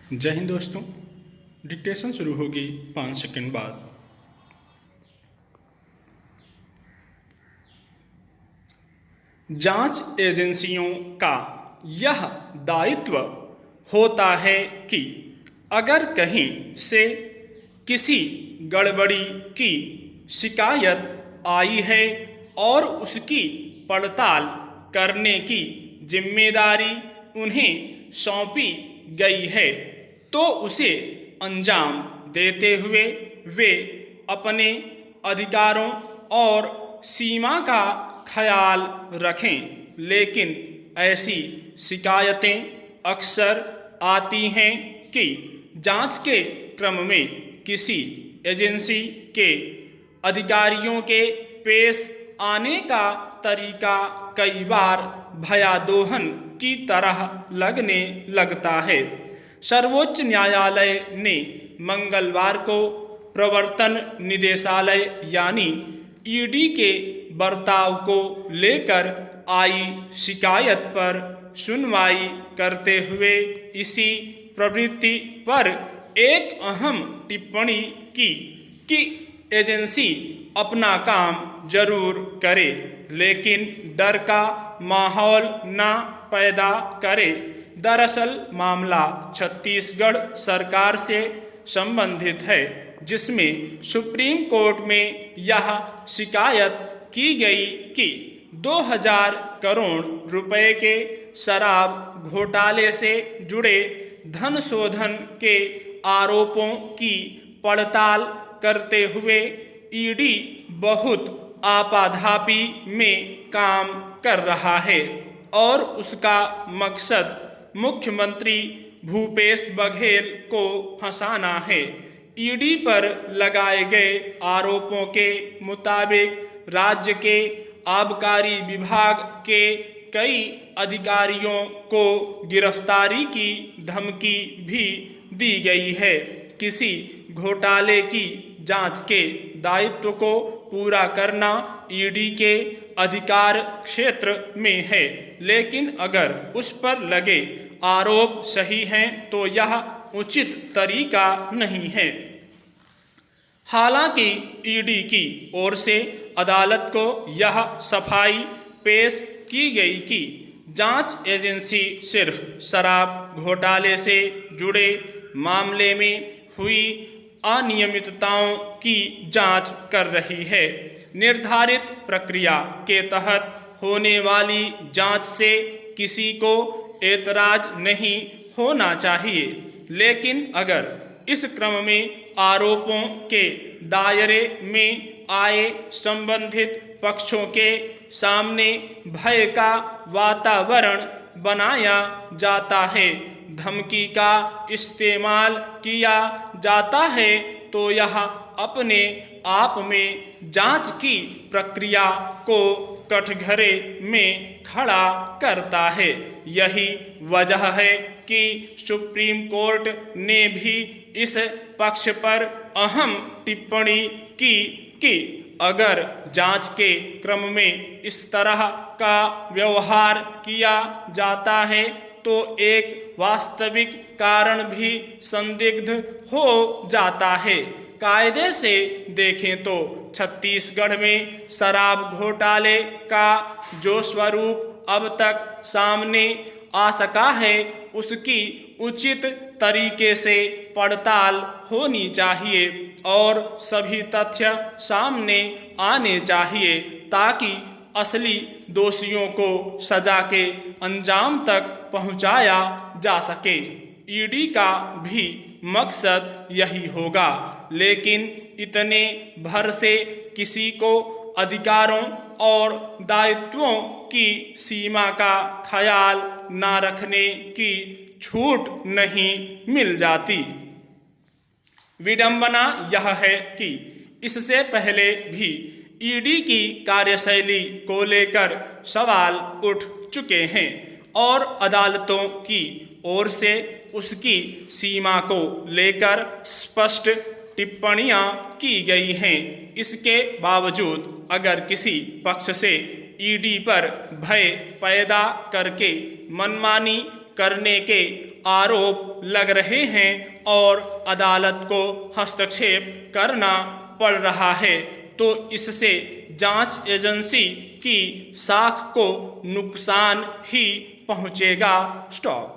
जय हिंद दोस्तों। डिक्टेशन शुरू होगी 5 सेकंड बाद। जांच एजेंसियों का यह दायित्व होता है कि अगर कहीं से किसी गड़बड़ी की शिकायत आई है और उसकी पड़ताल करने की जिम्मेदारी उन्हें सौंपी गई है तो उसे अंजाम देते हुए वे अपने अधिकारों और सीमा का ख्याल रखें। लेकिन ऐसी शिकायतें अक्सर आती हैं कि जांच के क्रम में किसी एजेंसी के अधिकारियों के पेश आने का तरीका कई बार भयादोहन की तरह लगने लगता है। सर्वोच्च न्यायालय ने मंगलवार को प्रवर्तन निदेशालय यानी ईडी के बर्ताव को लेकर आई शिकायत पर सुनवाई करते हुए इसी प्रवृत्ति पर एक अहम टिप्पणी की कि एजेंसी अपना काम जरूर करे लेकिन डर का माहौल न पैदा करे। दरअसल मामला छत्तीसगढ़ सरकार से संबंधित है, जिसमें सुप्रीम कोर्ट में यह शिकायत की गई कि 2000 करोड़ रुपए के शराब घोटाले से जुड़े धन शोधन के आरोपों की पड़ताल करते हुए ईडी बहुत आपाधापी में काम कर रहा है और उसका मकसद मुख्यमंत्री भूपेश बघेल को फंसाना है। ईडी पर लगाए गए आरोपों के मुताबिक राज्य के आबकारी विभाग के कई अधिकारियों को गिरफ्तारी की धमकी भी दी गई है। किसी घोटाले की जांच के दायित्व को पूरा करना ईडी के अधिकार क्षेत्र में है, लेकिन अगर उस पर लगे आरोप सही हैं तो यह उचित तरीका नहीं है। हालांकि ईडी की ओर से अदालत को यह सफाई पेश की गई कि जांच एजेंसी सिर्फ शराब घोटाले से जुड़े मामले में हुई अनियमितताओं की जांच कर रही है। निर्धारित प्रक्रिया के तहत होने वाली जांच से किसी को एतराज नहीं होना चाहिए, लेकिन अगर इस क्रम में आरोपों के दायरे में आए संबंधित पक्षों के सामने भय का वातावरण बनाया जाता है, धमकी का इस्तेमाल किया जाता है तो यह अपने आप में जांच की प्रक्रिया को कठघरे में खड़ा करता है। यही वजह है कि सुप्रीम कोर्ट ने भी इस पक्ष पर अहम टिप्पणी की कि अगर जांच के क्रम में इस तरह का व्यवहार किया जाता है तो एक वास्तविक कारण भी संदिग्ध हो जाता है। कायदे से देखें तो छत्तीसगढ़ में शराब घोटाले का जो स्वरूप अब तक सामने आ सका है उसकी उचित तरीके से पड़ताल होनी चाहिए और सभी तथ्य सामने आने चाहिए ताकि असली दोषियों को सजा के अंजाम तक पहुंचाया जा सके। ईडी का भी मकसद यही होगा, लेकिन इतने भर से किसी को अधिकारों और दायित्वों की सीमा का ख्याल न रखने की छूट नहीं मिल जाती। विडंबना यह है कि इससे पहले भी ईडी की कार्यशैली को लेकर सवाल उठ चुके हैं और अदालतों की ओर से उसकी सीमा को लेकर स्पष्ट टिप्पणियां की गई हैं। इसके बावजूद अगर किसी पक्ष से ईडी पर भय पैदा करके मनमानी करने के आरोप लग रहे हैं और अदालत को हस्तक्षेप करना पड़ रहा है, तो इससे जांच एजेंसी की साख को नुकसान ही पहुंचेगा। स्टॉप।